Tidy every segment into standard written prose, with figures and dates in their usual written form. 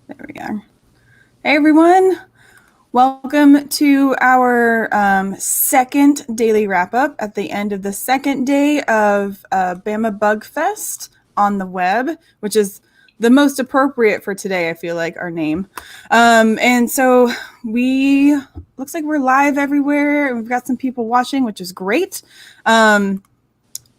There we are. Hey, everyone. Welcome to our second daily wrap-up at the end of the second day of Bama Bug Fest on the web, which is the most appropriate for today, I feel like, our name. And so looks like we're live everywhere, and we've got some people watching, which is great.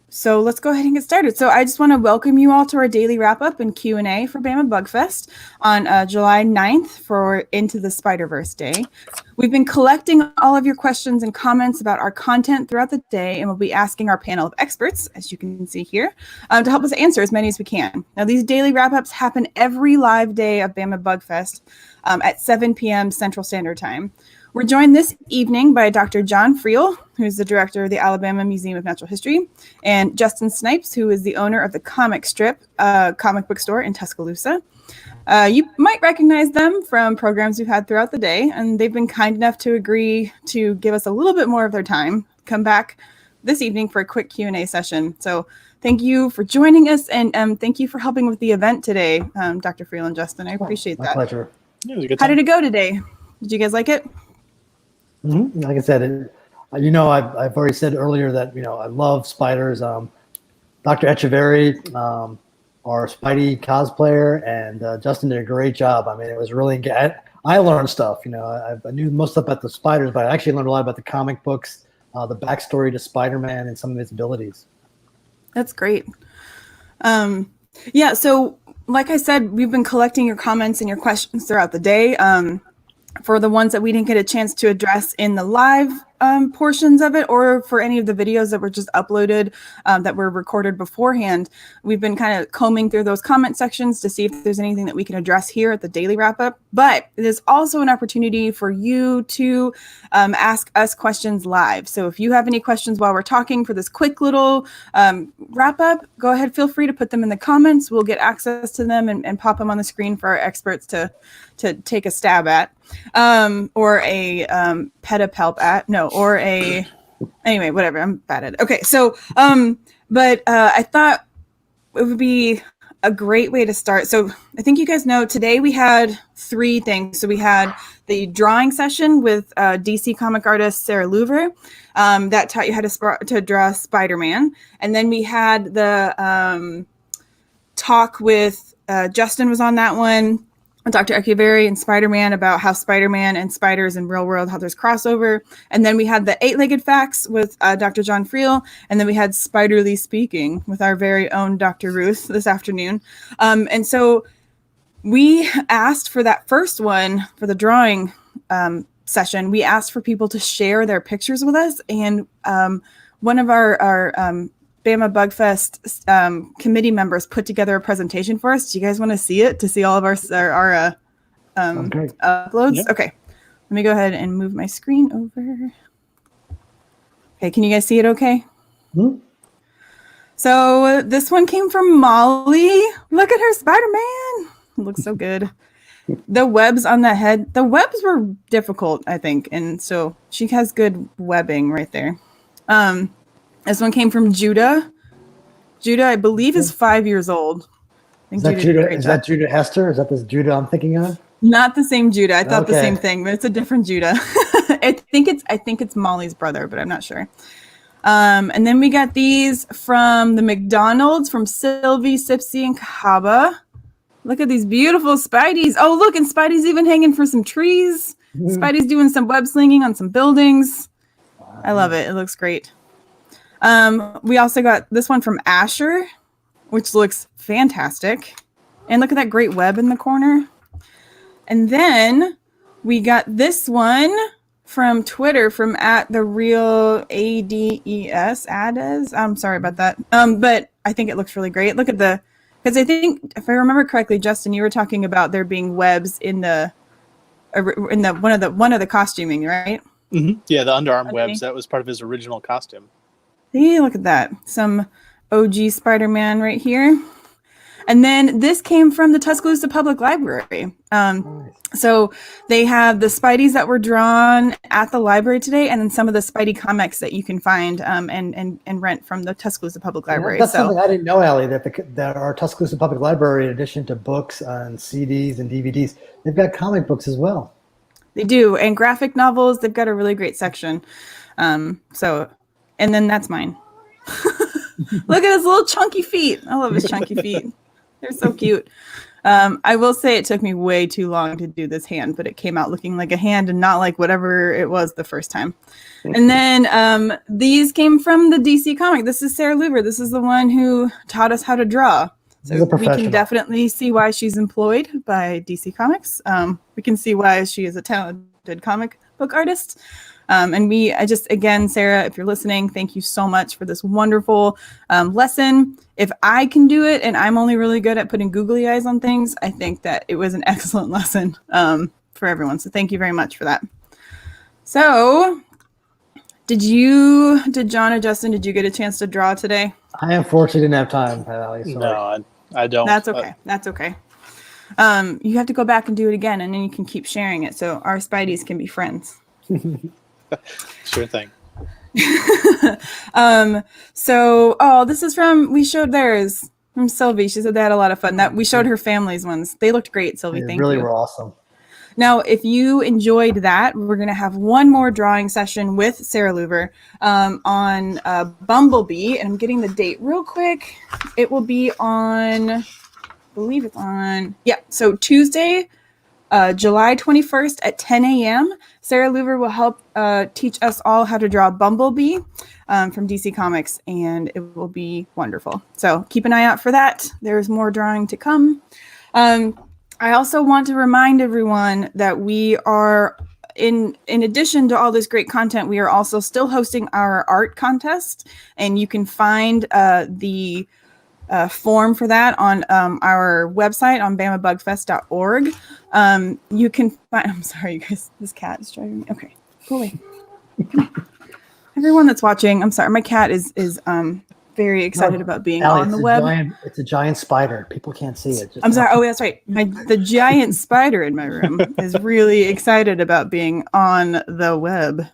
So let's go ahead and get started. So I just want to welcome you all to our daily wrap-up and Q&A for Bama Bug Fest on July 9th for Into the Spider-Verse Day. We've been collecting all of your questions and comments about our content throughout the day, and we'll be asking our panel of experts, as you can see here, to help us answer as many as we can. Now, these daily wrap-ups happen every live day of Bama Bug Fest at 7 p.m. Central Standard Time. We're joined this evening by Dr. John Friel, who's the director of the Alabama Museum of Natural History, and Justin Snipes, who is the owner of the comic strip comic book store in Tuscaloosa. You might recognize them from programs we've had throughout the day, and they've been kind enough to agree to give us a little bit more of their time, come back this evening for a quick Q&A session. So thank you for joining us, and thank you for helping with the event today, Dr. Friel and Justin. I appreciate that. My pleasure. Yeah, it was a good time. How did it go today? Did you guys like it? Mm-hmm. Like I said, I've already said earlier that, I love spiders. Dr. Echeverry, our Spidey cosplayer, and Justin did a great job. I mean, it was really good. I learned stuff, I knew most stuff about the spiders, but I actually learned a lot about the comic books, the backstory to Spider-Man and some of his abilities. That's great. Yeah, so like I said, we've been collecting your comments and your questions throughout the day. For the ones that we didn't get a chance to address in the live portions of it, or for any of the videos that were just uploaded that were recorded beforehand, we've been kind of combing through those comment sections to see if there's anything that we can address here at the daily wrap up. But it is also an opportunity for you to ask us questions live. So if you have any questions while we're talking for this quick little wrap up, go ahead, feel free to put them in the comments. We'll get access to them and pop them on the screen for our experts to take a stab at, or a pedipalp at. No, or a, anyway, whatever, I'm bad at it. Okay, so, but I thought it would be a great way to start. So I think you guys know today we had three things. So we had the drawing session with DC comic artist Sarah Louver that taught you how to draw Spider-Man. And then we had the talk with Justin was on that one, Dr. Echeverry and Spider-Man, about how Spider-Man and spiders in real world, how there's crossover. And then we had the 8-legged facts with Dr. John Friel. And then we had Spiderly Speaking with our very own Dr. Ruth this afternoon. And so we asked for that first one, for the drawing session, we asked for people to share their pictures with us. And one of our Bama Bug Fest committee members put together a presentation for us. Do you guys want to see it, to see all of our uploads? Yep. Okay, let me go ahead and move my screen over. Okay, can you guys see it okay? Mm-hmm. So this one came from Molly. Look at her Spider-Man. It looks so good. The webs on the head, the webs were difficult, I think. And so she has good webbing right there. This one came from Judah. Judah, I believe, is 5 years old. Is that Judah Hester? Is that the Judah I'm thinking of? Not the same Judah. I thought the same thing, but it's a different Judah. I think it's Molly's brother, but I'm not sure. And then we got these from the McDonald's from Sylvie, Sipsy, and Kahaba. Look at these beautiful Spideys. Oh, look, and Spidey's even hanging for some trees. Mm-hmm. Spidey's doing some web slinging on some buildings. Wow. I love it. It looks great. We also got this one from Asher, which looks fantastic. And look at that great web in the corner. And then we got this one from Twitter from @TheRealADES. Ades. I'm sorry about that. But I think it looks really great. Look at because I think, if I remember correctly, Justin, you were talking about there being webs in one of the costuming, right? Mm-hmm. Yeah, the underarm webs. That was part of his original costume. See, look at that. Some OG Spider-Man right here. And then this came from the Tuscaloosa Public Library. So they have the Spideys that were drawn at the library today, and then some of the Spidey comics that you can find and rent from the Tuscaloosa Public Library. That's something I didn't know, Allie, that our Tuscaloosa Public Library, in addition to books and CDs and DVDs, they've got comic books as well. They do, and graphic novels. They've got a really great section. And then that's mine. Look at his little chunky feet. I love his chunky feet. They're so cute. I will say it took me way too long to do this hand, but it came out looking like a hand and not like whatever it was the first time. And then these came from the DC comic. This is Sarah Luber. This is the one who taught us how to draw. So we can definitely see why she's employed by DC Comics. We can see why she is a talented comic book artist. Again, Sarah, if you're listening, thank you so much for this wonderful lesson. If I can do it, and I'm only really good at putting googly eyes on things, I think that it was an excellent lesson for everyone. So thank you very much for that. So did John or Justin, did you get a chance to draw today? I unfortunately didn't have time, Allie. Sorry. No, I don't. That's okay. That's okay. You have to go back and do it again, and then you can keep sharing it so our Spideys can be friends. Sure thing. This is we showed theirs from Sylvie. She said they had a lot of fun. That we showed her family's ones. They looked great, Sylvie. Thank you. They really were awesome. Now, if you enjoyed that, we're going to have one more drawing session with Sarah Luber on Bumblebee, and I'm getting the date real quick. It will be on, I believe it's on, so Tuesday, July 21st at 10 a.m. Sarah Luber will help teach us all how to draw Bumblebee from DC Comics, and it will be wonderful. So keep an eye out for that. There's more drawing to come. I also want to remind everyone that we are, in addition to all this great content, we are also still hosting our art contest, and you can find the form for that on our website on bamabugfest.org. You can find, I'm sorry, you guys, this cat is driving me. Okay, go away. Everyone that's watching, I'm sorry, my cat is very excited about being on the web. It's a giant spider. People can't see it. I'm sorry. Oh, that's right. The giant spider in my room is really excited about being on the web.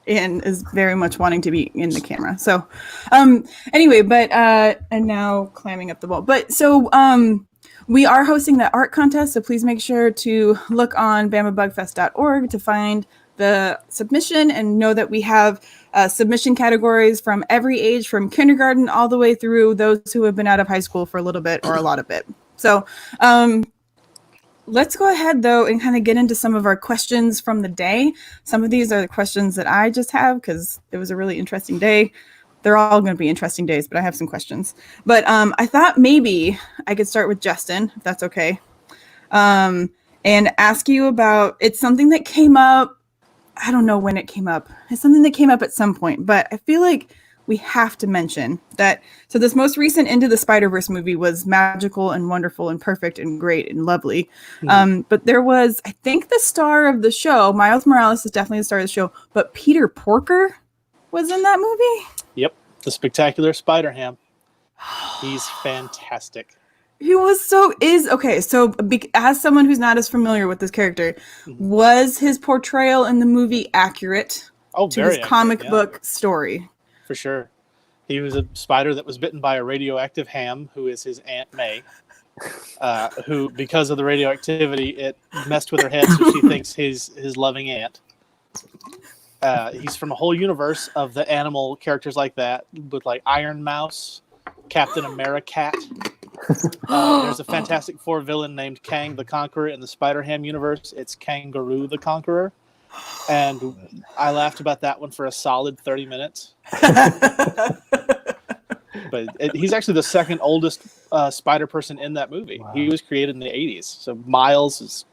And is very much wanting to be in the camera. So anyway, and now climbing up the wall. We are hosting the art contest, so please make sure to look on bamabugfest.org to find the submission, and know that we have submission categories from every age, from kindergarten all the way through those who have been out of high school for a little bit or a lot of it. So let's go ahead, though, and kind of get into some of our questions from the day. Some of these are the questions that I just have because it was a really interesting day. They're all going to be interesting days, but I have some questions. But I thought maybe I could start with Justin, if that's okay, and ask you about, it's something that came up. I don't know when it came up. It's something that came up at some point, but I feel like we have to mention that. So this most recent Into the Spider-Verse movie was magical and wonderful and perfect and great and lovely. But there was, I think, the star of the show, Miles Morales is definitely the star of the show, but Peter Porker was in that movie. Yep. The Spectacular Spider-Ham. He's fantastic. He was so as someone who's not as familiar with this character, was his portrayal in the movie accurate to his comic book story? For sure. He was a spider that was bitten by a radioactive ham, who is his Aunt May, who, because of the radioactivity, it messed with her head, so she thinks he's his loving aunt. He's from a whole universe of the animal characters like that, with like Iron Mouse, Captain Americat. There's a Fantastic Four villain named Kang the Conqueror in the Spider-Ham universe. It's Kangaroo the Conqueror. And I laughed about that one for a solid 30 minutes. But he's actually the second oldest spider person in that movie. Wow. He was created in the 80s. So Miles is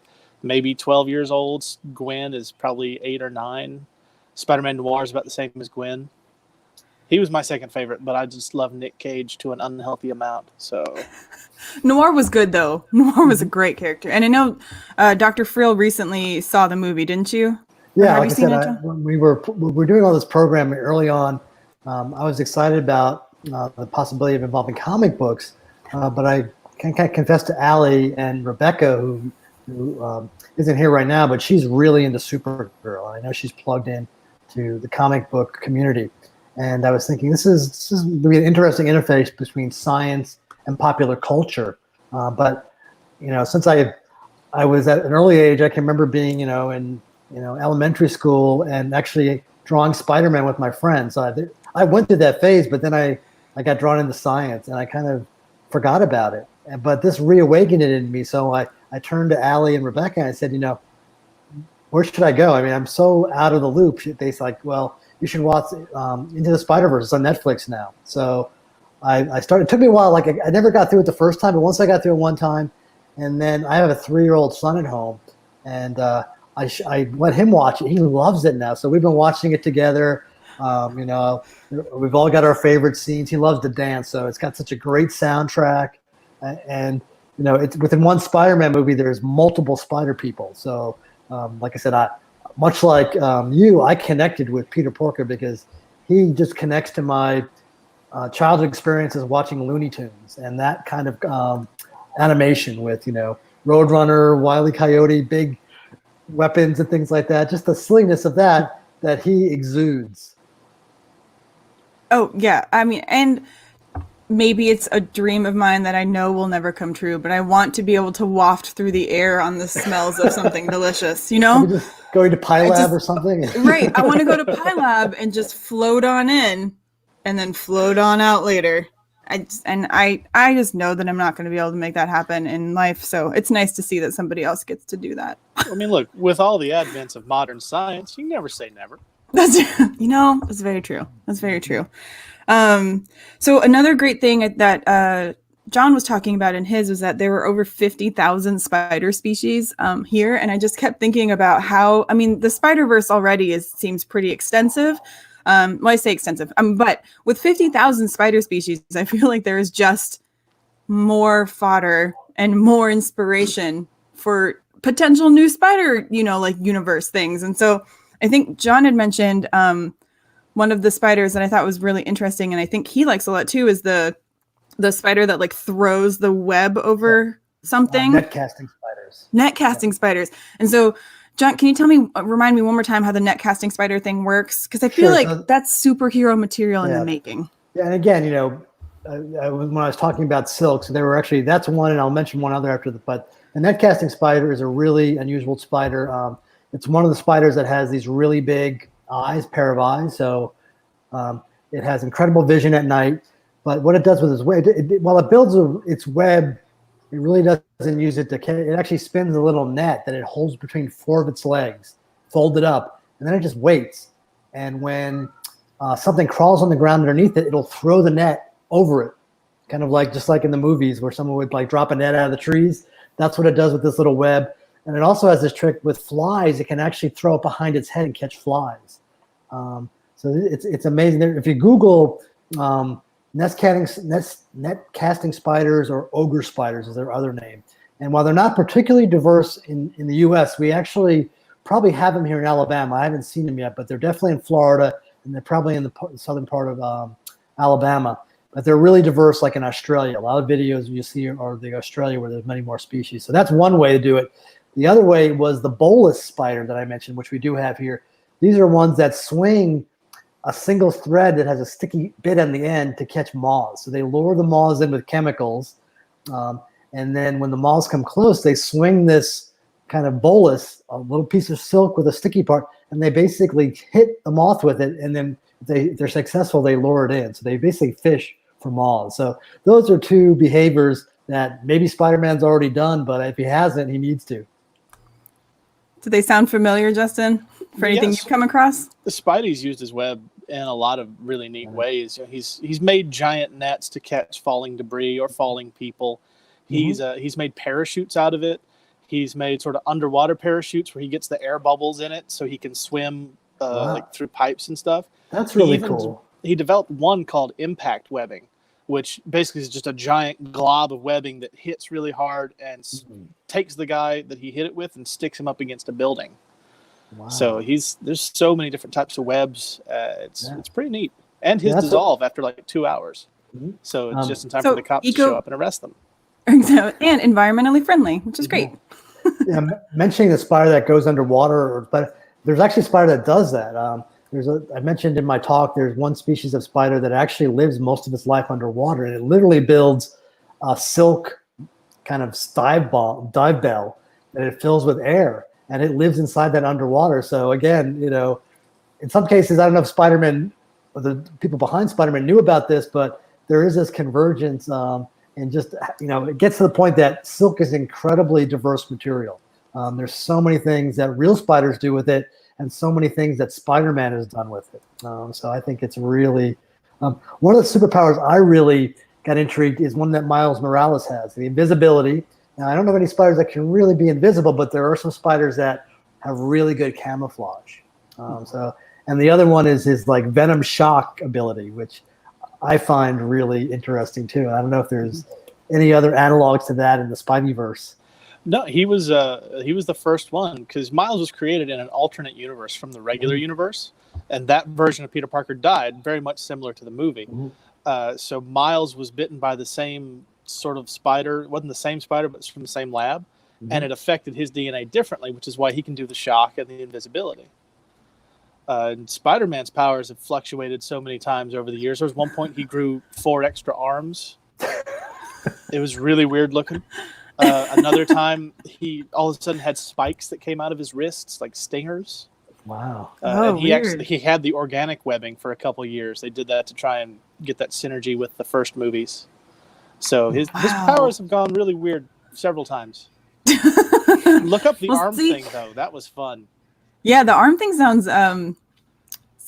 maybe 12 years old. Gwen is probably 8 or 9. Spider-Man Noir is about the same as Gwen. He was my second favorite, but I just love Nick Cage to an unhealthy amount. So Noir was good, though. Noir was a great character. And I know Dr. Friel recently saw the movie, didn't you? Yeah, like I said, when we were doing all this programming early on, I was excited about the possibility of involving comic books, but I can confess to Allie and Rebecca, who isn't here right now, but she's really into Supergirl. I know she's plugged in to the comic book community. And I was thinking this is going to be an interesting interface between science and popular culture. But, since I was at an early age, I can remember being, in elementary school and actually drawing Spider-Man with my friends. I went through that phase, but then I got drawn into science and I kind of forgot about it. But this reawakened it in me. So I turned to Allie and Rebecca and I said, where should I go? I mean, I'm so out of the loop. They're like, well, you should watch Into the Spider-Verse. It's on Netflix now. So I started. It took me a while. Like I never got through it the first time, but once I got through it one time, and then I have a 3-year-old son at home, and I let him watch it. He loves it now. So we've been watching it together. We've all got our favorite scenes. He loves to dance, so it's got such a great soundtrack. And it's within one Spider-Man movie. There's multiple Spider people. So like I said, much like I connected with Peter Porker because he just connects to my childhood experiences watching Looney Tunes and that kind of animation with, Roadrunner, Wile E. Coyote, big weapons and things like that. Just the silliness of that he exudes. Oh, yeah. I mean, and maybe it's a dream of mine that I know will never come true, but I want to be able to waft through the air on the smells of something delicious, Just going to Pie Lab or something? Right. I want to go to Pie Lab and just float on in and then float on out later. I just know that I'm not going to be able to make that happen in life. So it's nice to see that somebody else gets to do that. I mean, look, with all the advents of modern science, you never say never. That's very true. That's very true. So another great thing that John was talking about in his was that there were over 50,000 spider species here. And I just kept thinking about how, the Spider-Verse already seems pretty extensive. Well, I say extensive, but with 50,000 spider species, I feel like there is just more fodder and more inspiration for potential new spider, universe things. And so I think John had mentioned one of the spiders that I thought was really interesting, and I think he likes a lot too, is the spider that throws the web over something. Net casting spiders. And so, John, can you remind me one more time how the net casting spider thing works? Because I feel like that's superhero material in the making. Yeah, and again, when I was talking about silks, that's one, and I'll mention one other after but the net casting spider is a really unusual spider. It's one of the spiders that has these really big pair of eyes. So it has incredible vision at night. But what it does with its web, while it builds its web, it really doesn't use it it actually spins a little net that it holds between 4 of its legs, folded up, and then it just waits. And when something crawls on the ground underneath it, it'll throw the net over it, kind of just like in the movies where someone would drop a net out of the trees. That's what it does with this little web. And it also has this trick with flies. It can actually throw it behind its head and catch flies. So it's amazing. If you Google net casting spiders, or ogre spiders is their other name. And while they're not particularly diverse in the U.S., we actually probably have them here in Alabama. I haven't seen them yet, but they're definitely in Florida, and they're probably in the southern part of Alabama. But they're really diverse, like in Australia. A lot of videos you see are the Australia where there's many more species. So that's one way to do it. The other way was the bolus spider that I mentioned, which we do have here. These are ones that swing a single thread that has a sticky bit on the end to catch moths. So they lure the moths in with chemicals. And then when the moths come close, they swing this kind of bolus, a little piece of silk with a sticky part, and they basically hit the moth with it. And then if they're successful, they lure it in. So they basically fish for moths. So those are 2 behaviors that maybe Spider-Man's already done, but if he hasn't, he needs to. Do they sound familiar, Justin, for anything you've come across? The Spidey's used his web in a lot of really neat ways. He's made giant nets to catch falling debris or falling people. He's made parachutes out of it. He's made sort of underwater parachutes where he gets the air bubbles in it so he can swim through pipes and stuff. That's really cool. He developed one called impact webbing, which basically is just a giant glob of webbing that hits really hard and takes the guy that he hit it with and sticks him up against a building. Wow. So there's so many different types of webs. It's pretty neat. and his That's dissolve after like 2 hours. Mhm. So it's just in time So for the cops to show up and arrest them. and environmentally friendly, which is great. Yeah, mentioning the spider that goes underwater, but there's actually a spider that does that. I mentioned in my talk, there's one species of spider that actually lives most of its life underwater, and it literally builds a silk kind of dive bell that it fills with air, and it lives inside that underwater. So again, in some cases, I don't know if Spider-Man, or the people behind Spider-Man knew about this, but there is this convergence, and just, it gets to the point that silk is incredibly diverse material. There's so many things that real spiders do with it, and so many things that Spider-Man has done with it. So I think it's really one of the superpowers I really got intrigued is one that Miles Morales has, the invisibility. Now, I don't know of any spiders that can really be invisible, but there are some spiders that have really good camouflage. And the other one is his like venom shock ability, which I find really interesting too. I don't know if there's any other analogs to that in the Spideyverse. No, he was the first one, because Miles was created in an alternate universe from the regular universe, and that version of Peter Parker died, very much similar to the movie. So Miles was bitten by the same sort of spider. It wasn't the same spider, but it's from the same lab, and it affected his DNA differently, which is why he can do the shock and the invisibility. And Spider-Man's powers have fluctuated so many times over the years. There was one point he grew 4 extra arms. It was really weird looking. Another time, he all of a sudden had spikes that came out of his wrists, like stingers. Wow. And he had the organic webbing for a couple years. They did that to try and get that synergy with the first movies. So his powers have gone really weird several times. Look up the arm thing, though. That was fun. Yeah, the arm thing sounds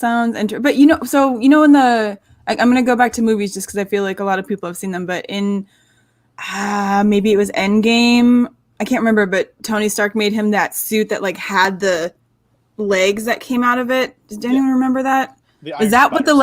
interesting. But in the I'm going to go back to movies just because I feel like a lot of people have seen them. But in maybe it was Endgame, I can't remember. But Tony Stark made him that suit that like had the legs that came out of it. Does anyone remember that? Is that what the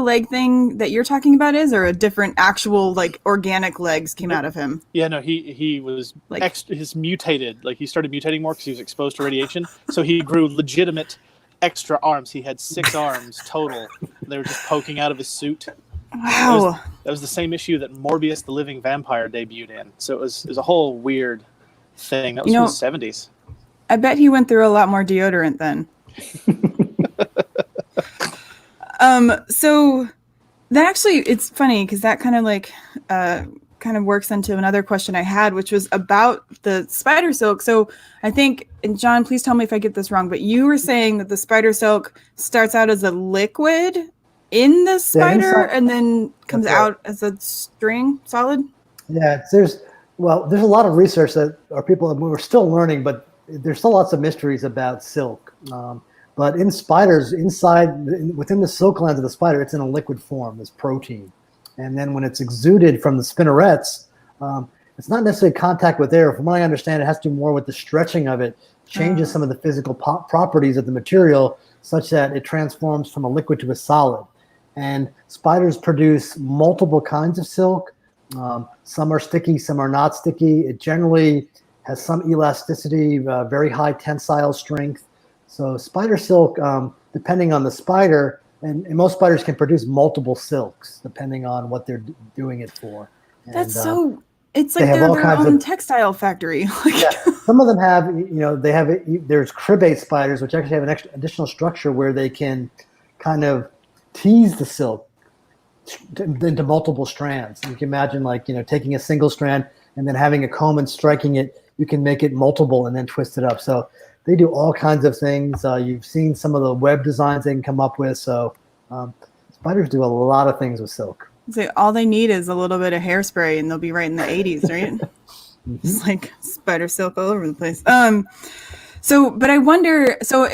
leg thing that you're talking about is, or a different actual like organic legs came out of him? Yeah, no, he was like his mutated, like he started mutating more because he was exposed to radiation. So he grew legitimate extra arms. He had 6 arms total. They were just poking out of his suit. Wow, that was the same issue that Morbius the Living Vampire debuted in. So it was a whole weird thing. That was from the 70s. I bet he went through a lot more deodorant then. So that actually, it's funny because that kind of works into another question I had, which was about the spider silk. So I think, and John, please tell me if I get this wrong, but you were saying that the spider silk starts out as a liquid in the spider and then comes out as a string solid? Yeah, there's a lot of research that we're still learning, but there's still lots of mysteries about silk. But in spiders, within the silk glands of the spider, it's in a liquid form, this protein. And then when it's exuded from the spinnerets, it's not necessarily contact with air. From what I understand, it has to do more with the stretching of it, changes some of the physical properties of the material such that it transforms from a liquid to a solid. And spiders produce multiple kinds of silk. Some are sticky, some are not sticky. It generally has some elasticity, very high tensile strength. So spider silk, depending on the spider, and most spiders can produce multiple silks depending on what they're doing it for. And, it's like they're their own textile factory. Yeah, some of them have, there's cribbate spiders, which actually have an additional structure where they can kind of tease the silk into multiple strands. You can imagine taking a single strand and then having a comb and striking it, you can make it multiple and then twist it up. So they do all kinds of things. You've seen some of the web designs they can come up with. So spiders do a lot of things with silk. So all they need is a little bit of hairspray and they'll be right in the 80s, right? It's like spider silk all over the place. But I wonder, so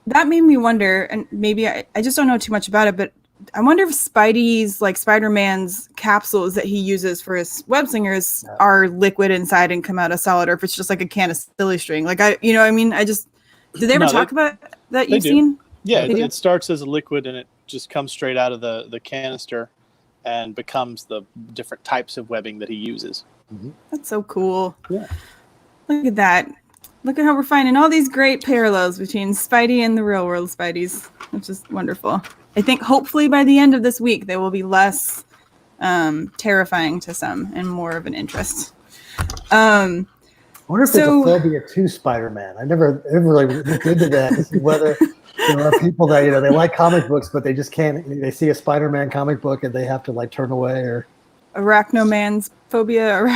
that made me wonder, and maybe I just don't know too much about it, but I wonder if Spidey's, like Spider-Man's capsules that he uses for his web slingers are liquid inside and come out as solid, or if it's just like a can of silly string. Did they ever talk about that you've seen? Yeah, it starts as a liquid and it just comes straight out of the canister and becomes the different types of webbing that he uses. Mm-hmm. That's so cool. Yeah. Look at that. Look at how we're finding all these great parallels between Spidey and the real world Spideys, which is wonderful. I think hopefully by the end of this week they will be less terrifying to some and more of an interest. I wonder if there's a phobia to Spider-Man. I never really looked into that to see whether there are people that they like comic books, but they just can't. They see a Spider-Man comic book and they have to like turn away or arachnoman's phobia,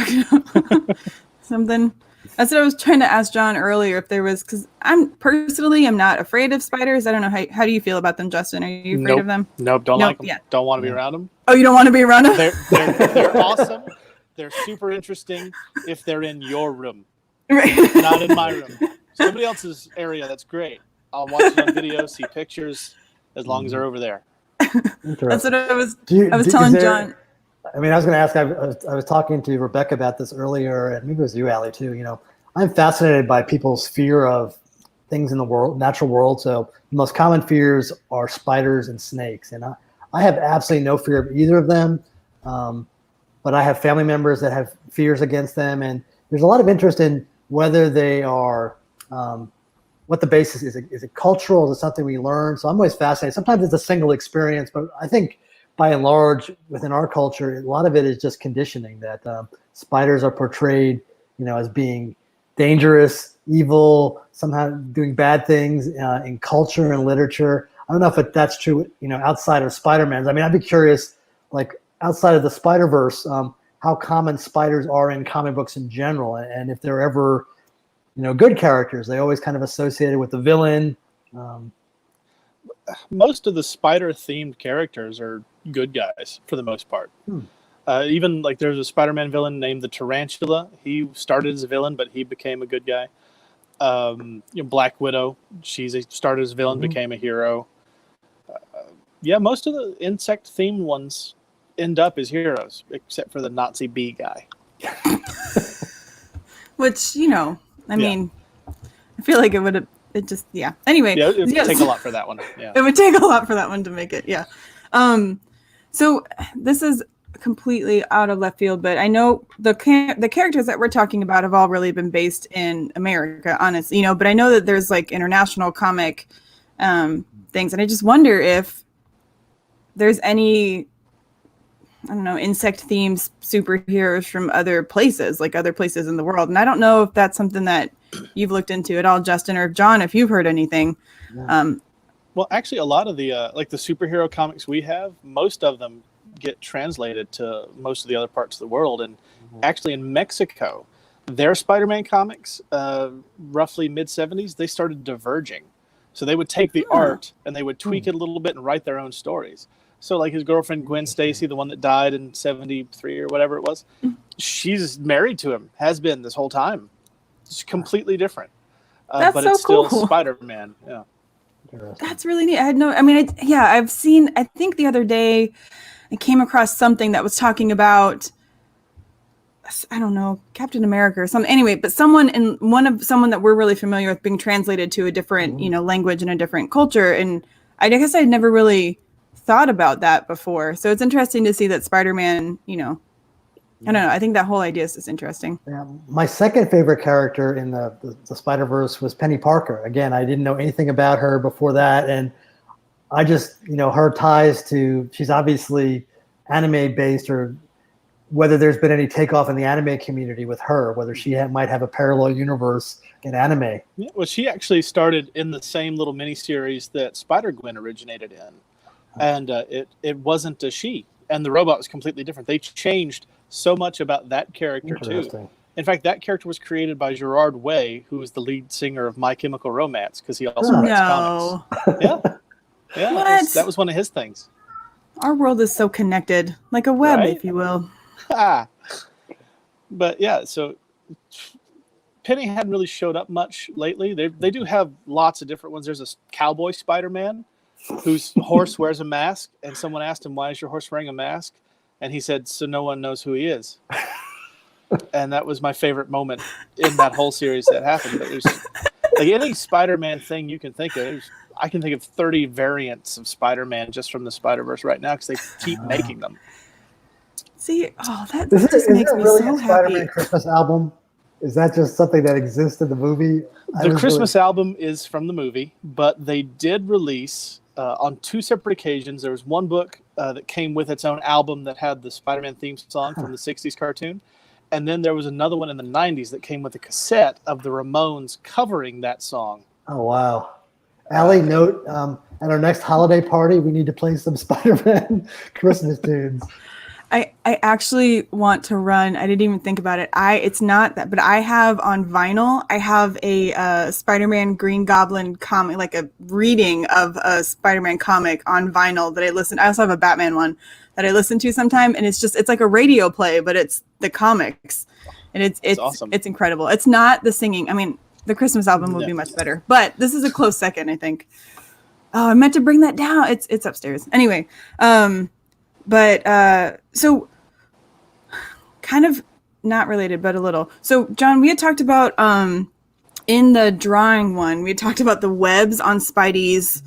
something. That's what I was trying to ask John earlier if there was, because I'm not afraid of spiders. I don't know how do you feel about them, Justin? Are you afraid of them? Nope, don't like them. Yeah. Don't want to be around them. Oh, you don't want to be around them? They're awesome. They're super interesting if they're in your room, right? Not in my room. Somebody else's area, that's great. I'll watch it on video, see pictures, as long as they're over there. That's what I was telling John. I mean, I was going to ask. I was talking to Rebecca about this earlier, and maybe it was you, Allie, too. I'm fascinated by people's fear of things in the world, natural world. So the most common fears are spiders and snakes, and I have absolutely no fear of either of them. But I have family members that have fears against them, and there's a lot of interest in whether they are, what the basis is. Is it cultural? Is it something we learn? So I'm always fascinated. Sometimes it's a single experience, but I think by and large, within our culture, a lot of it is just conditioning that spiders are portrayed, as being dangerous, evil, somehow doing bad things in culture and literature. I don't know if that's true, outside of Spider-Man. I mean, I'd be curious, like outside of the Spider-Verse, how common spiders are in comic books in general, and if they're ever, good characters. They always kind of associated with the villain. Most of the spider-themed characters are good guys for the most part. Even like there's a Spider-Man villain named the Tarantula. He started as a villain, but he became a good guy. Black Widow, started as a villain, became a hero. Most of the insect-themed ones end up as heroes, except for the Nazi bee guy. Which, I mean, I feel like it would have. It just, Anyway. Yeah, it would take a lot for that one. Yeah. It would take a lot for that one to make it, yeah. So this is completely out of left field, but I know the characters that we're talking about have all really been based in America, honestly, but I know that there's like international comic things, and I just wonder if there's any, I don't know, insect-themed superheroes from other places in the world. And I don't know if that's something that you've looked into at all, Justin, or John, if you've heard anything. Well, actually, a lot of the like the superhero comics we have, most of them get translated to most of the other parts of the world. And actually in Mexico, their Spider-Man comics, roughly mid-'70s, they started diverging. So they would take the art and they would tweak it a little bit and write their own stories. So like his girlfriend, Gwen Stacy, the one that died in 73 or whatever it was, she's married to him, has been this whole time. It's completely different. That's but so it's still cool. Spider-Man. Yeah. That's really neat. I've seen, I think the other day I came across something that was talking about, I don't know, Captain America or something. Anyway, but someone that we're really familiar with being translated to a different, language and a different culture. And I guess I'd never really thought about that before. So it's interesting to see that Spider-Man, I don't know. I think that whole idea is just interesting. Yeah, my second favorite character in the Spider-Verse was Penny Parker. Again, I didn't know anything about her before that. And I just, her ties to, she's obviously anime based, or whether there's been any takeoff in the anime community with her, whether she might have a parallel universe in anime. Yeah, well, she actually started in the same little miniseries that Spider-Gwen originated in. And it wasn't a she. And the robot was completely different. They changed so much about that character too. In fact, that character was created by Gerard Way, who was the lead singer of My Chemical Romance, because he also writes comics. Yeah, that was one of his things. Our world is so connected, like a web, right? if you will. But yeah, so Penny hadn't really showed up much lately. They do have lots of different ones. There's a cowboy Spider-Man whose horse wears a mask, and someone asked him, "Why is your horse wearing a mask?" And he said, "So no one knows who he is." And that was my favorite moment in that whole series that happened. But there's like any Spider-Man thing you can think of. I can think of 30 variants of Spider-Man just from the Spider-Verse right now because they keep making them. See, that just makes me really so a Spider-Man happy. Christmas album? Is that just something that exists in the movie? The Christmas album is from the movie, but they did release on 2 separate occasions. There was one book that came with its own album that had the Spider-Man theme song from the 60s cartoon. And then there was another one in the 90s that came with a cassette of the Ramones covering that song. Oh, wow. Allie, note, at our next holiday party, we need to play some Spider-Man Christmas tunes. I actually want to run. I didn't even think about it. It's not that, but I have on vinyl. I have a Spider-Man Green Goblin comic, like a reading of a Spider-Man comic on vinyl that I listen. I also have a Batman one that I listen to sometime, and it's like a radio play, but it's the comics, and it's awesome. It's incredible. It's not the singing. I mean, the Christmas album would be much better, but this is a close second, I think. Oh, I meant to bring that down. It's upstairs. Anyway, But so kind of not related, but a little. So John, we had talked about in the drawing one, we had talked about the webs on Spidey's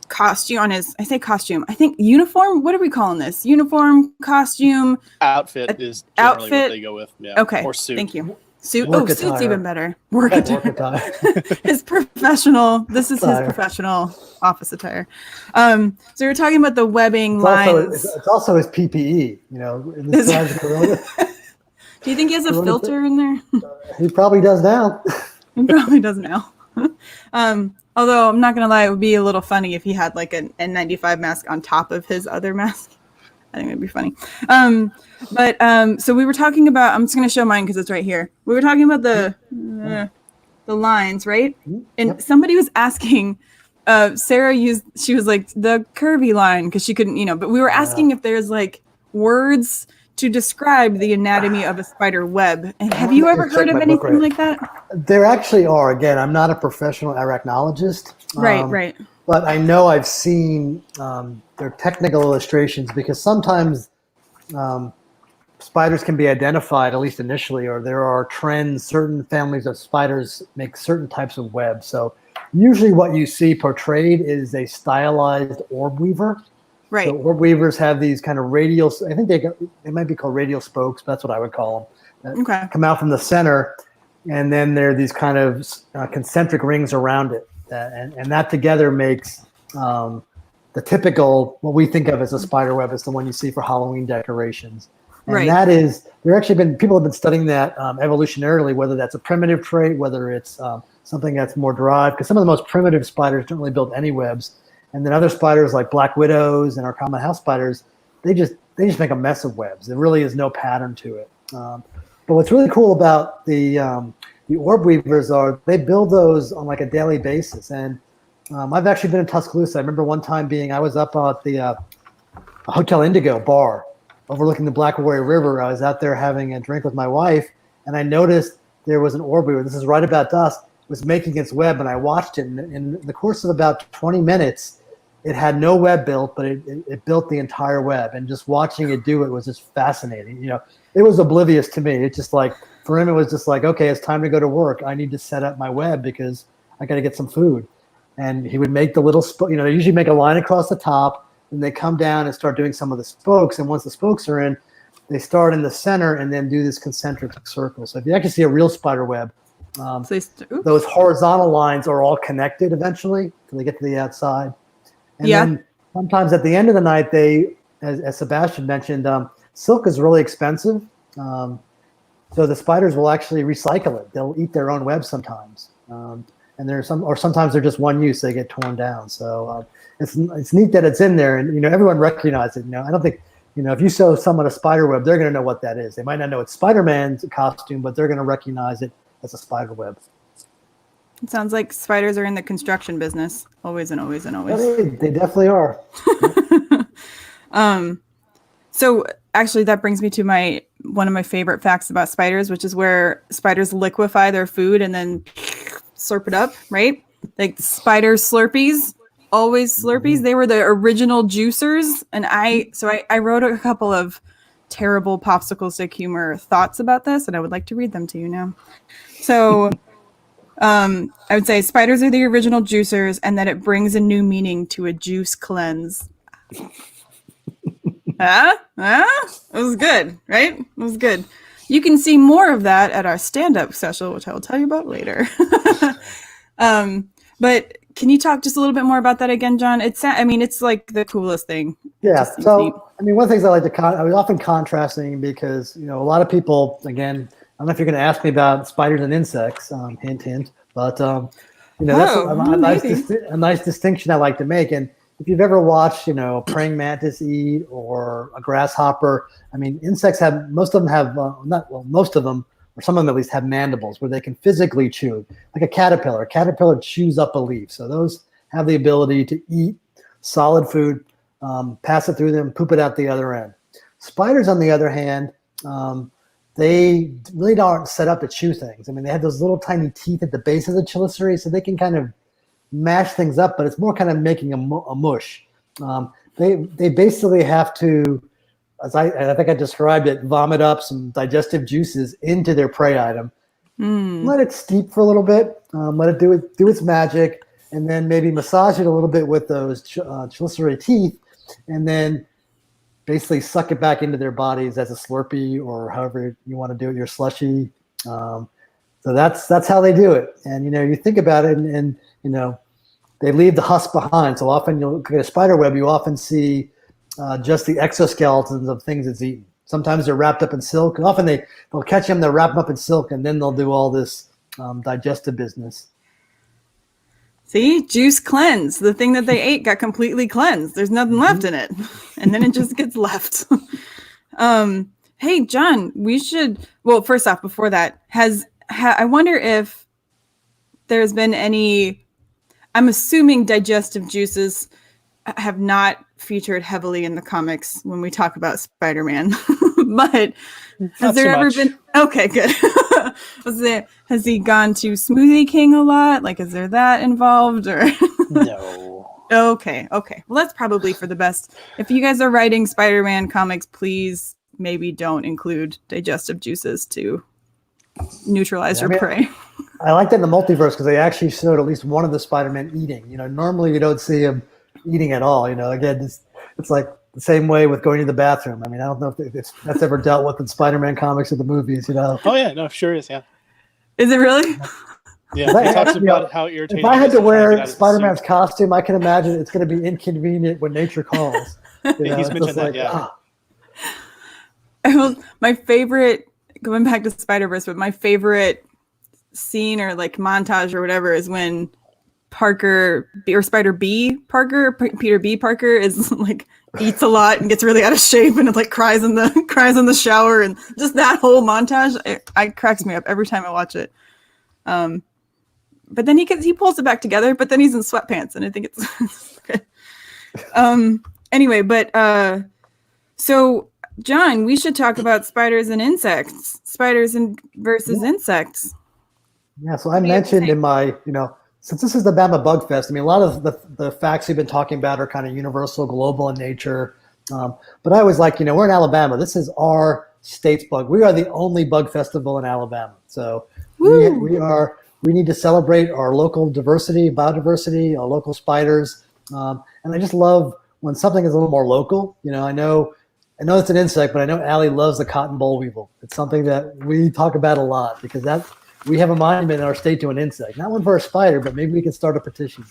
costume, on his, I say costume, I think uniform. What are we calling this? Uniform, costume, outfit is generally what they go with. Yeah. Okay. Or suit. Thank you. Suit. Work Oh, attire. suit's even better. Work attire. His professional. This is Attire. his professional office attire. So we were talking about the webbing lines. It's also his PPE. You know, in this times of Corona. Do you think he has a filter in there? He probably does now. He probably does now. Although I'm not gonna lie, it would be a little funny if he had like an N95 mask on top of his other mask. I think it'd be funny. So we were talking about, I'm just going to show mine because it's right here. We were talking about the lines, right? And somebody was asking, Sarah she was like the curvy line because she couldn't, but we were asking if there's like words to describe the anatomy of a spider web. And have you ever heard of anything like that? There actually are. Again, I'm not a professional arachnologist. Right. But I know I've seen their technical illustrations because sometimes spiders can be identified, at least initially, or there are trends. Certain families of spiders make certain types of webs. So usually what you see portrayed is a stylized orb weaver. Right. So orb weavers have these kind of radial, I think they might be called radial spokes, but that's what I would call them. That come out from the center, and then there are these kind of concentric rings around it. And that together makes the typical, what we think of as a spider web, is the one you see for Halloween decorations. And that is, people have been studying that evolutionarily, whether that's a primitive trait, whether it's something that's more derived, because some of the most primitive spiders don't really build any webs. And then other spiders like black widows and our common house spiders, they just make a mess of webs. There really is no pattern to it. But what's really cool about the orb weavers are they build those on like a daily basis. And I've actually been in Tuscaloosa. I remember one time I was up at the Hotel Indigo bar overlooking the Black Warrior River. I was out there having a drink with my wife, and I noticed there was an orb weaver. This is right about dusk. Was making its web, and I watched it. And in the course of about 20 minutes, it had no web built, but it built the entire web. And just watching it do it was just fascinating. It was oblivious to me. It's just like, for him, it was just like, okay, it's time to go to work. I need to set up my web because I got to get some food. And he would make the little they usually make a line across the top, and they come down and start doing some of the spokes. And once the spokes are in, they start in the center and then do this concentric circle. So if you actually see a real spider web, those horizontal lines are all connected eventually till they get to the outside. And then sometimes at the end of the night, as Sebastian mentioned, silk is really expensive. So the spiders will actually recycle it. They'll eat their own web sometimes. And sometimes they're just one use, they get torn down. So it's neat that it's in there, and everyone recognizes it. I don't think if you show someone a spider web, they're going to know what that is. They might not know it's Spider-Man's costume, but they're going to recognize it as a spider web. It sounds like spiders are in the construction business, always and always and always. Yeah, they definitely are. So actually, that brings me to one of my favorite facts about spiders, which is where spiders liquefy their food and then slurp it up, right? Like spider Slurpees, always Slurpees. They were the original juicers. And I wrote a couple of terrible popsicle stick humor thoughts about this, and I would like to read them to you now. So I would say spiders are the original juicers, and that it brings a new meaning to a juice cleanse. It was good, right? It was good. You can see more of that at our stand-up special, which I will tell you about later. But Can you talk just a little bit more about that again, John? It's like the coolest thing. Yeah. So, I mean, one of the things I like to I was often contrasting because, a lot of people, again, I don't know if you're going to ask me about spiders and insects, hint, hint, but, that's a nice distinction I like to make. And if you've ever watched, a praying mantis eat or a grasshopper, I mean, insects most of them have, most of them, or some of them at least have mandibles where they can physically chew, like a caterpillar. A caterpillar chews up a leaf. So those have the ability to eat solid food, pass it through them, poop it out the other end. Spiders, on the other hand, they really aren't set up to chew things. I mean, they have those little tiny teeth at the base of the chelicerae, so they can kind of mash things up, but it's more kind of making a mush. They basically have to, as I think I described it, vomit up some digestive juices into their prey item. Let it steep for a little bit, let it do its magic, and then maybe massage it a little bit with those chelicerae teeth, and then basically suck it back into their bodies as a Slurpee or however you want to do it, your slushy. So that's how they do it. And you think about it, and they leave the husk behind. So often you'll look at a spider web, you often see just the exoskeletons of things it's eaten. Sometimes they're wrapped up in silk. And often they'll catch them, they'll wrap them up in silk, and then they'll do all this digestive business. See, juice cleanse. The thing that they ate got completely cleansed. There's nothing left in it. And then it just gets left. Hey, John, first off, before that, I wonder if there's been any, I'm assuming digestive juices have not featured heavily in the comics when we talk about Spider-Man, but has there ever been? Okay, good. Has he gone to Smoothie King a lot? Like, is there that involved or? No. Okay. Well, that's probably for the best. If you guys are writing Spider-Man comics, please maybe don't include digestive juices to neutralize your prey. I like that in the multiverse because they actually showed at least one of the Spider-Man eating. Normally you don't see him eating at all. Again, it's like the same way with going to the bathroom. I mean, I don't know if that's ever dealt with in Spider-Man comics or the movies. Oh yeah, no, sure is. Yeah. Is it really? Yeah, he talks about how irritating. If I had to wear Spider-Man's costume, I can imagine it's going to be inconvenient when nature calls. He's mentioned that. Yeah. My favorite, going back to Spider-Verse, but my favorite scene or like montage or whatever is when Parker or Spider B Parker, Peter B Parker is like eats a lot and gets really out of shape and it like cries in the shower, and just that whole montage it cracks me up every time I watch it. But then he pulls it back together, but then he's in sweatpants and I think it's okay. Anyway, but so John, we should talk about spiders and insects. Spiders versus insects. Yeah, so I mentioned in my, since this is the Bama Bug Fest, I mean, a lot of the facts we've been talking about are kind of universal, global in nature. But I was like, we're in Alabama. This is our state's bug. We are the only bug festival in Alabama. So we need to celebrate our local diversity, biodiversity, our local spiders. And I just love when something is a little more local. I know it's an insect, but I know Allie loves the cotton boll weevil. It's something that we talk about a lot because we have a monument in our state to an insect. Not one for a spider, but maybe we can start a petition.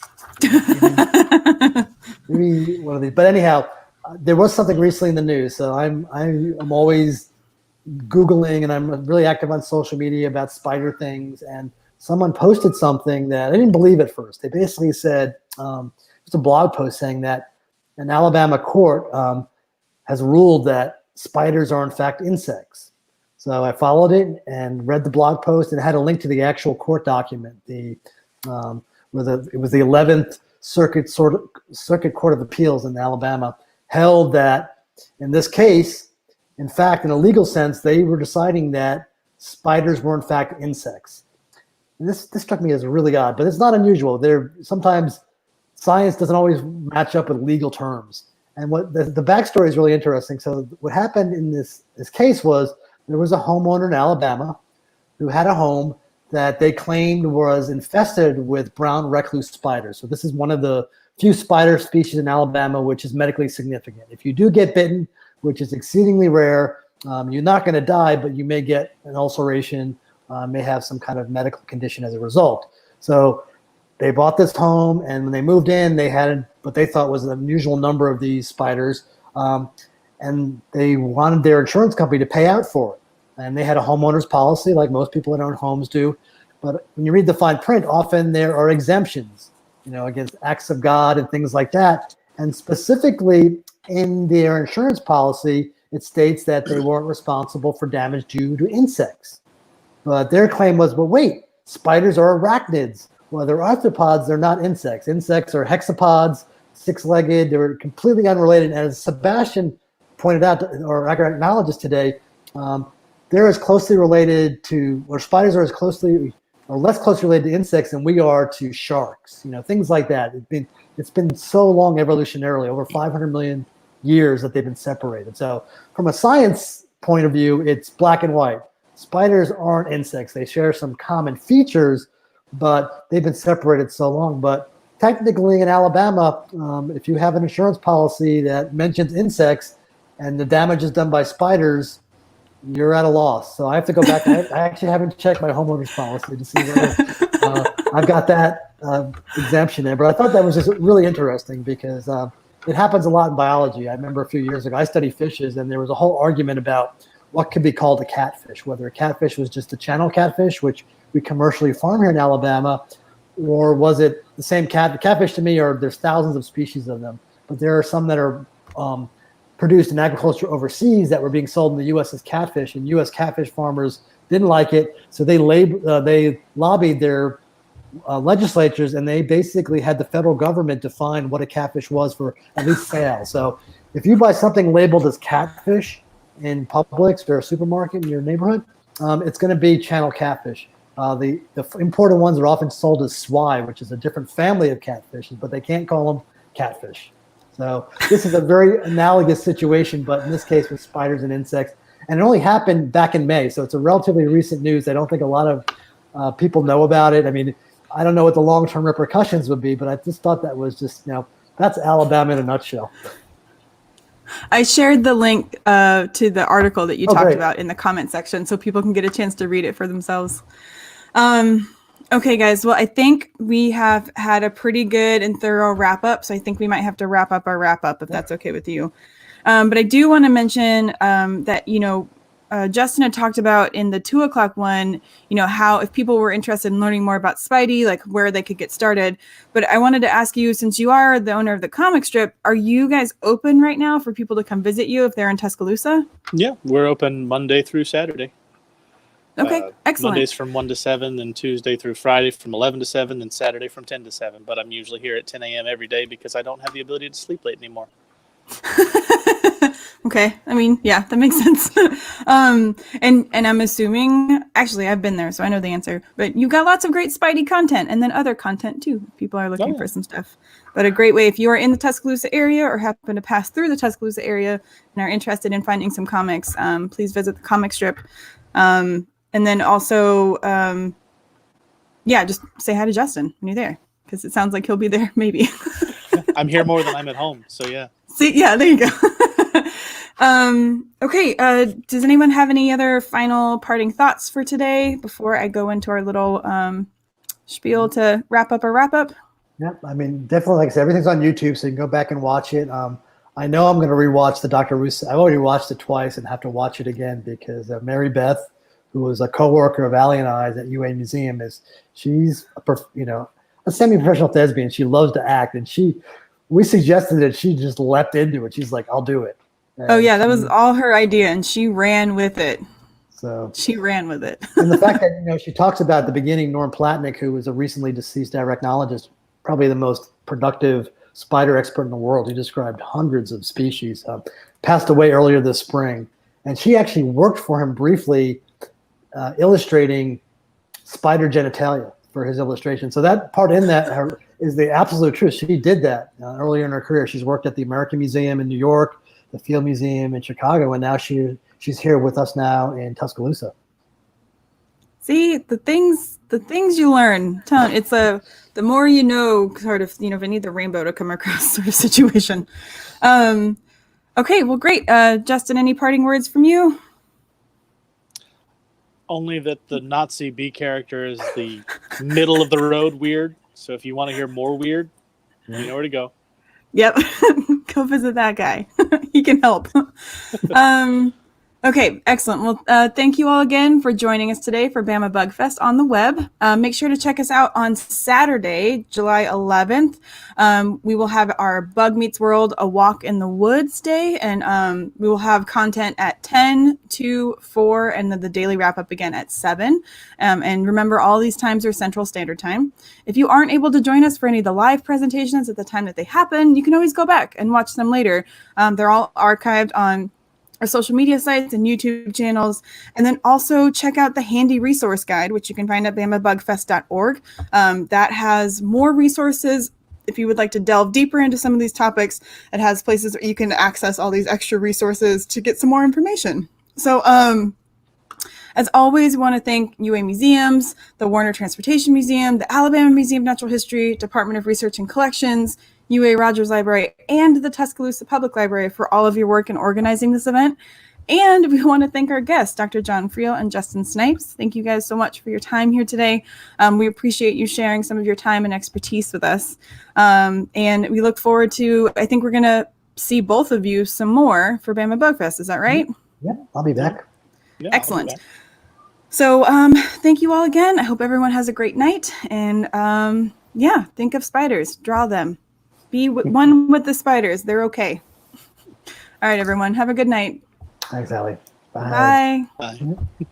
Maybe one of these. But anyhow, there was something recently in the news. So I'm always Googling and I'm really active on social media about spider things. And someone posted something that I didn't believe at first. They basically said, it's a blog post saying that an Alabama court has ruled that spiders are in fact insects. So I followed it and read the blog post and had a link to the actual court document. It was the 11th Circuit Court of Appeals in Alabama held that in this case, in fact, in a legal sense, they were deciding that spiders were in fact insects. And this struck me as really odd, but it's not unusual. Sometimes science doesn't always match up with legal terms. And what the backstory is really interesting. So what happened in this case was, there was a homeowner in Alabama who had a home that they claimed was infested with brown recluse spiders. So this is one of the few spider species in Alabama which is medically significant. If you do get bitten, which is exceedingly rare, you're not going to die, but you may get an ulceration, may have some kind of medical condition as a result. So they bought this home, and when they moved in, they had what they thought was an unusual number of these spiders, and they wanted their insurance company to pay out for it. And they had a homeowner's policy, like most people that own homes do. But when you read the fine print, often there are exemptions, against acts of God and things like that. And specifically in their insurance policy, it states that they weren't responsible for damage due to insects. But their claim was, but wait, spiders are arachnids. Well, they're arthropods, they're not insects. Insects are hexapods, six-legged, they're completely unrelated. And as Sebastian pointed out, or acknowledges today, they're as closely related to, or spiders are as closely or less closely related to insects than we are to sharks, things like that. It's been so long evolutionarily, over 500 million years that they've been separated. So from a science point of view, it's black and white. Spiders aren't insects. They share some common features, but they've been separated so long. But technically in Alabama, if you have an insurance policy that mentions insects and the damage is done by spiders, you're at a loss. So I have to go back. I actually haven't checked my homeowner's policy to see whether I've got that exemption there. But I thought that was just really interesting because it happens a lot in biology. I remember a few years ago, I studied fishes, and there was a whole argument about what could be called a catfish, whether a catfish was just a channel catfish, which we commercially farm here in Alabama, or was it the same cat? The catfish to me there's thousands of species of them, but there are some that are produced in agriculture overseas that were being sold in the U.S. as catfish, and U.S. catfish farmers didn't like it, so they lobbied their legislatures, and they basically had the federal government define what a catfish was for at least sale. So if you buy something labeled as catfish in Publix or a supermarket in your neighborhood, it's going to be channel catfish. The imported ones are often sold as swai, which is a different family of catfishes, but they can't call them catfish. So this is a very analogous situation, but in this case with spiders and insects. And it only happened back in May, so it's a relatively recent news. I don't think a lot of people know about it. I mean, I don't know what the long-term repercussions would be, but I just thought that was just, that's Alabama in a nutshell. I shared the link to the article that you talked great. about in the comment section so people can get a chance to read it for themselves. Okay, guys. Well, I think we have had a pretty good and thorough wrap up. So I think we might have to wrap up our wrap up if that's okay with you. But I do want to mention that, Justin had talked about in the 2:00 one, how if people were interested in learning more about Spidey, like where they could get started. But I wanted to ask you, since you are the owner of the comic strip, are you guys open right now for people to come visit you if they're in Tuscaloosa? Yeah, we're open Monday through Saturday. Okay, excellent. Mondays from 1 to 7, and Tuesday through Friday from 11 to 7, and Saturday from 10 to 7. But I'm usually here at 10 a.m. every day because I don't have the ability to sleep late anymore. Okay, I mean, yeah, that makes sense. And I'm assuming, actually, I've been there, so I know the answer. But you've got lots of great Spidey content, and then other content too. People are looking for some stuff. But a great way, if you are in the Tuscaloosa area or happen to pass through the Tuscaloosa area and are interested in finding some comics, please visit the comic strip. And then also, just say hi to Justin when you're there, because it sounds like he'll be there, maybe. I'm here more than I'm at home, so yeah. See, yeah, there you go. Okay, does anyone have any other final parting thoughts for today before I go into our little spiel to wrap up our wrap up? Yeah, I mean, definitely, like I said, everything's on YouTube, so you can go back and watch it. I know I'm going to rewatch the Dr. Russo. I've already watched it twice and have to watch it again because Mary Beth, who was a co-worker of Allie and I's at UA Museum, she's a semi-professional thespian. She loves to act, and we suggested that she just leapt into it. She's like, I'll do it. And that was all her idea, and she ran with it. And the fact that she talks about at the beginning Norm Platnick, who was a recently deceased arachnologist, probably the most productive spider expert in the world. He described hundreds of species. Passed away earlier this spring, and she actually worked for him briefly, illustrating spider genitalia for his illustration. So that part in that is the absolute truth. She did that earlier in her career. She's worked at the American Museum in New York, the Field Museum in Chicago, and now she's here with us now in Tuscaloosa. See, the things you learn. It's the more you know, sort of, if I need the rainbow to come across sort of situation. Okay, well, great. Justin, any parting words from you? Only that the Nazi B character is the middle of the road weird. So if you want to hear more weird, you know where to go. Yep. Go visit that guy. He can help. Okay, excellent. Well, thank you all again for joining us today for Bama Bug Fest on the web. Make sure to check us out on Saturday, July 11th. We will have our Bug Meets World A Walk in the Woods day, and we will have content at 10, 2, 4, and then the daily wrap-up again at 7. And remember, all these times are Central Standard Time. If you aren't able to join us for any of the live presentations at the time that they happen, you can always go back and watch them later. They're all archived on our social media sites and YouTube channels. And then also check out the handy resource guide, which you can find at bamabugfest.org. That has more resources. If you would like to delve deeper into some of these topics, it has places where you can access all these extra resources to get some more information. So, as always, we want to thank UA Museums, the Warner Transportation Museum, the Alabama Museum of Natural History, Department of Research and Collections, UA Rogers Library, and the Tuscaloosa Public Library for all of your work in organizing this event. And we want to thank our guests, Dr. John Friel and Justin Snipes. Thank you guys so much for your time here today. We appreciate you sharing some of your time and expertise with us. And we look forward to, I think we're going to see both of you some more for Bama Bug Fest. Is that right? Yeah, I'll be back. Yeah, Excellent. I'll be back. So thank you all again. I hope everyone has a great night. And yeah, think of spiders. Draw them. Be one with the spiders. They're okay. All right, everyone. Have a good night. Thanks, Allie. Bye. Bye. Bye.